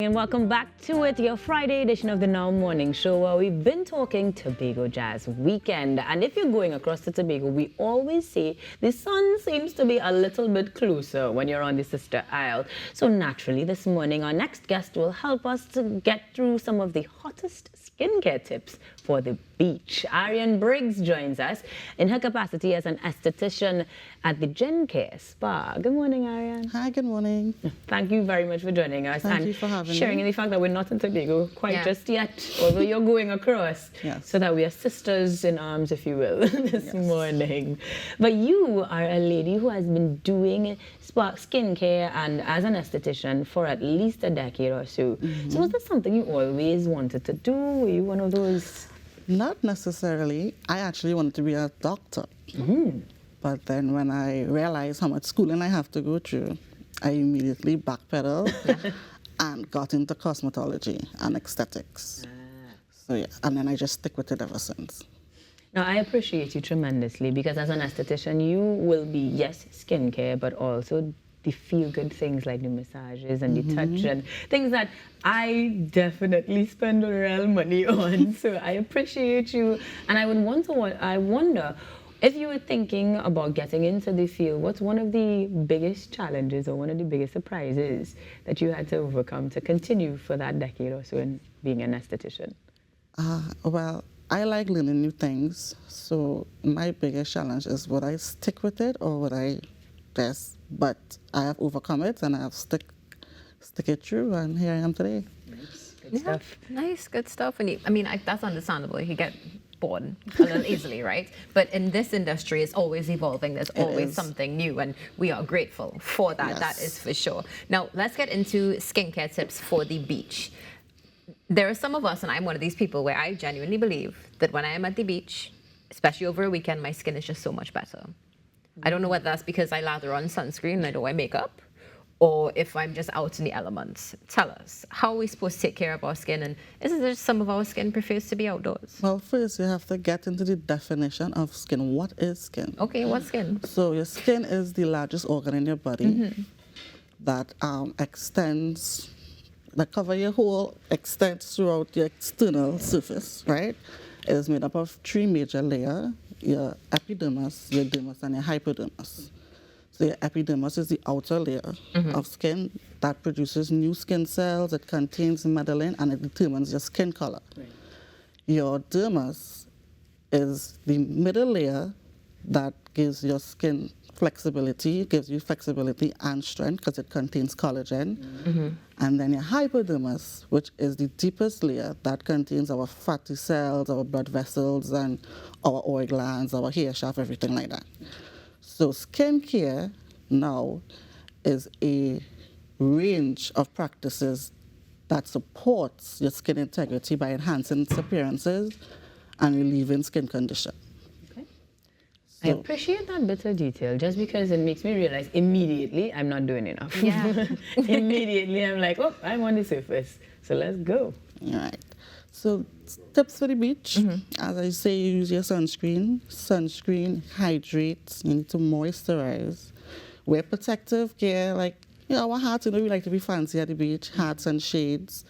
And welcome back to it, your Friday edition of the Now Morning Show, where we've been talking Tobago Jazz Weekend. And if you're going across to Tobago, we always say the sun seems to be a little bit closer when you're on the Sister Isle. So naturally, this morning, our next guest will help us to get through some of the hottest skincare tips for the beach. Arianne Briggs joins us in her capacity as an esthetician at the Jencare Spa. Good morning, Arianne. Hi, good morning. Thank you very much for joining us. Thank you for having sharing me. in the fact that we're not in Tobago quite just yet, although you're going across, so that we are sisters in arms, if you will, this morning. But you are a lady who has been doing skincare and as an esthetician for at least a decade or so. So was that something you always wanted to do? Were you one of those? Not necessarily. I actually wanted to be a doctor. But then when I realized how much schooling I have to go through, I immediately backpedaled and got into cosmetology and aesthetics. So yeah, and then I just stick with it ever since. Now, I appreciate you tremendously because as an esthetician, you will be, yes, skincare, but also the feel-good things like the massages and the touch and things that I definitely spend real money on. So I appreciate you. And I wonder, if you were thinking about getting into the field, what's one of the biggest challenges or one of the biggest surprises that you had to overcome to continue for that decade or so in being an esthetician? Well, I like learning new things. So my biggest challenge is would I stick with it or would I just, but I have overcome it and I have stick it through and here I am today. Nice, good stuff. Nice, good stuff. And that's understandable. You get bored a little easily, right? But in this industry, it's always evolving. There's always something new, and we are grateful for that. Yes. That is for sure. Now, let's get into skincare tips for the beach. There are some of us, and I'm one of these people, where I genuinely believe that when I am at the beach, especially over a weekend, my skin is just so much better. I don't know whether that's because I lather on sunscreen and I don't wear makeup, or if I'm just out in the elements. Tell us, how are we supposed to take care of our skin, and isn't there some of our skin prefers to be outdoors? Well, first you have to get into the definition of skin. What is skin? Okay, what's skin? So your skin is the largest organ in your body that extends, that cover your whole, extends throughout your external surface, right? It is made up of three major layers: your epidermis, your dermis, and your hypodermis. So your epidermis is the outer layer of skin that produces new skin cells. It contains melanin and it determines your skin color. Right. Your dermis is the middle layer that gives your skin flexibility, gives you flexibility and strength because it contains collagen. And then your hypodermis, which is the deepest layer that contains our fatty cells, our blood vessels, and our oil glands, our hair shaft, everything like that. So skincare now is a range of practices that supports your skin integrity by enhancing its appearances and relieving skin condition. I appreciate that bit of detail just because it makes me realize immediately I'm not doing enough. Yeah. Immediately I'm like, oh, I'm on the surface, so let's go. All right. So tips for the beach. As I say, use your sunscreen. Sunscreen, hydrate. You need to moisturize. Wear protective gear, like, our hats, we like to be fancy at the beach, hats and shades.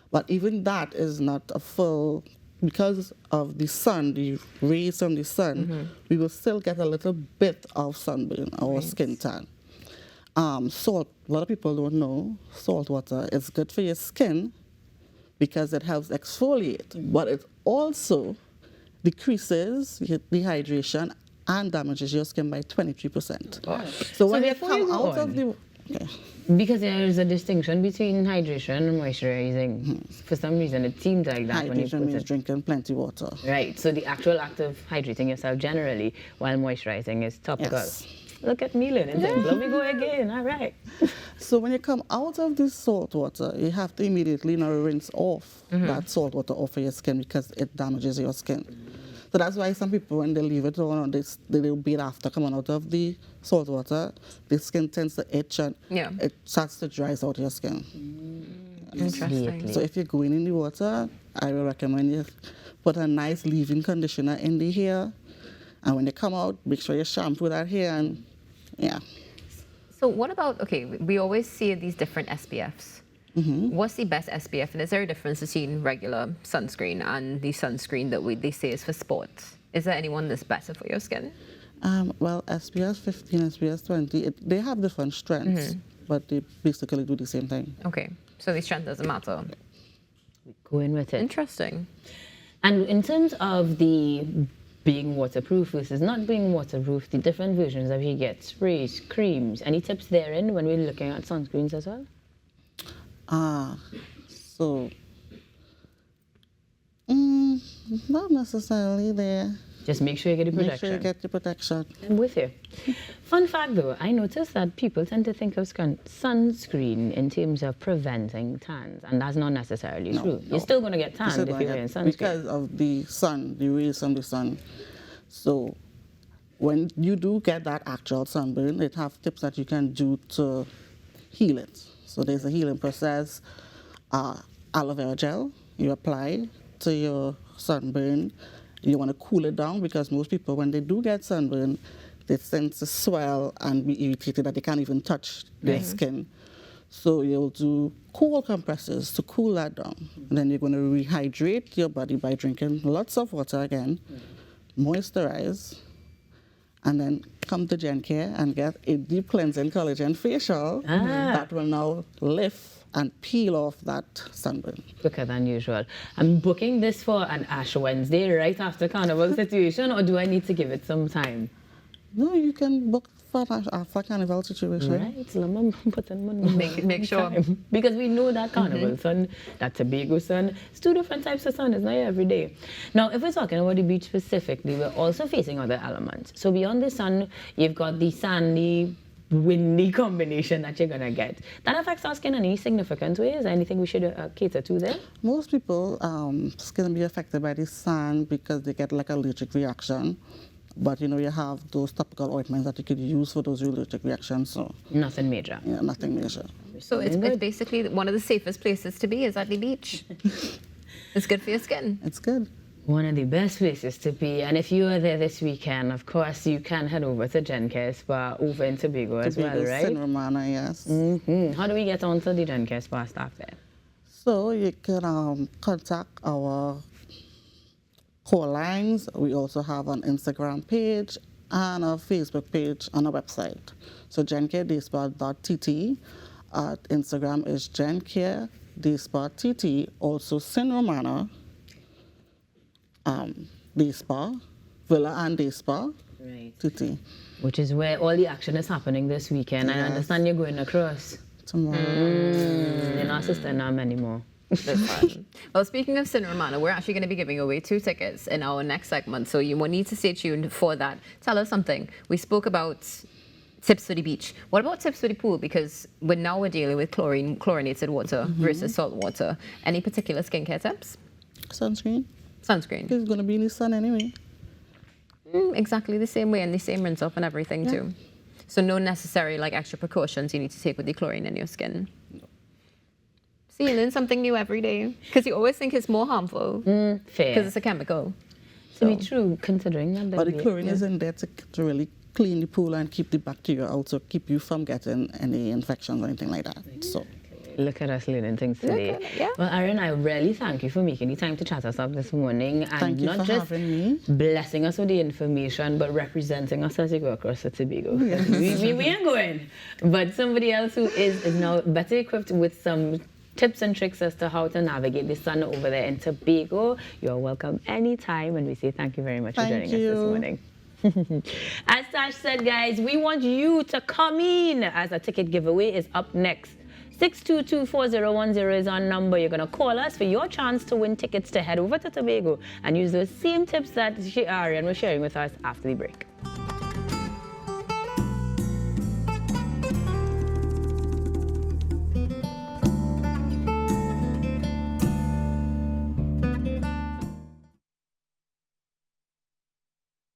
But even that is not a full, because of the sun, the rays from the sun, we will still get a little bit of sunburn or skin tan. Salt, a lot of people don't know, salt water is good for your skin because it helps exfoliate, but it also decreases dehydration and damages your skin by 23%. So when you come out of the... Because there is a distinction between hydration and moisturizing. For some reason, it seems like that when you Hydration put means it. drinking plenty water. Right, so the actual act of hydrating yourself generally while moisturizing is topical. Yes. Look at me learning things. Let me go again, all right. So when you come out of this salt water, you have to immediately now rinse off that salt water off of your skin because it damages your skin. So that's why some people, when they leave it on, they'll bathe after coming out of the salt water, the skin tends to itch and it starts to dry out your skin. Interesting. So if you're going in the water, I will recommend you put a nice leave-in conditioner in the hair, and when you come out, make sure you shampoo that hair and So what about, okay, we always see these different SPFs. What's the best SPF? And is there a difference between regular sunscreen and the sunscreen that they say is for sports? Is there anyone that's better for your skin? Well, SPF 15 and SPF 20, they have different strengths, but they basically do the same thing. Okay, so the strength doesn't matter. Go in with it. Interesting. And in terms of the being waterproof versus not being waterproof, the different versions that we get, sprays, creams, any tips therein when we're looking at sunscreens as well? So, not necessarily there. Just make sure you get the protection. Make sure you get the protection. I'm with you. Fun fact though, I noticed that people tend to think of sunscreen in terms of preventing tans, and that's not necessarily true. You're still going to get tanned if you're wearing sunscreen. Because of the sun, the rays from the sun. So when you do get that actual sunburn, it have tips that you can do to heal it. So there's a healing process. Aloe vera gel, you apply to your sunburn. You want to cool it down because most people, when they do get sunburn, they tend to swell and be irritated that they can't even touch their skin. So you'll do cool compresses to cool that down. And then you're going to rehydrate your body by drinking lots of water again, moisturize, and then come to Jencare and get a deep cleansing collagen facial that will now lift and peel off that sunburn. Quicker than usual. I'm booking this for an Ash Wednesday right after Carnival situation, or do I need to give it some time? No, you can book for after Carnival situation. Right, so I'm putting money. Make sure. Because we know that Carnival sun, that Tobago sun, it's two different types of sun, it's not every day. Now, if we're talking about the beach specifically, we're also facing other elements. So beyond the sun, you've got the sandy, windy combination that you're gonna get. That affects our skin in any significant way. Is there anything we should cater to there? Most people skin be affected by the sun because they get like allergic reaction. But you know, you have those topical ointments that you could use for those allergic reactions. So nothing major. Yeah, nothing major. So it's basically one of the safest places to be is at the beach. It's good for your skin. It's good. One of the best places to be, and if you are there this weekend, of course, you can head over to Jencare Spa over in Tobago as well, right? In Romana, yes. How do we get onto the Jencare Spa staff there? So you can contact our call lines. We also have an Instagram page and a Facebook page on our website. So jencaredayspa.tt. Instagram is Jencare Dayspa TT. Also Sin Romana. Day Spa, Villa and Day Spa, right. TT. Which is where all the action is happening this weekend. Yes. I understand you're going across. Tomorrow. You're not Sister Nam anymore. That's fun. Well, speaking of Sin Romana, we're actually going to be giving away 2 tickets in our next segment, so you will need to stay tuned for that. Tell us something. We spoke about tips for the beach. What about tips for the pool? Because now we're dealing with chlorinated water versus salt water. Any particular skincare tips? Sunscreen. Sunscreen. It's going to be in the sun anyway. Exactly the same way, and the same rinse off and everything too. So no necessary like extra precautions you need to take with the chlorine in your skin. No. See, you learn something new every day. Because you always think it's more harmful. Fair. Because it's a chemical. To be true, considering that. But the chlorine is in there to really clean the pool and keep the bacteria out, so keep you from getting any infections or anything like that. So. Look at us learning things today. Well, Arianne, I really thank you for making the time to chat us up this morning. And thank you not for just having me. Blessing us with the information, but representing us as you go across the Tobago. Yes. we ain't going. But somebody else who is now better equipped with some tips and tricks as to how to navigate the sun over there in Tobago. You're welcome anytime, and we say thank you very much for joining us this morning. As Tash said, guys, we want you to come in as a ticket giveaway is up next. 622-4010 is our number. You're going to call us for your chance to win tickets to head over to Tobago and use those same tips that Arianne was sharing with us after the break.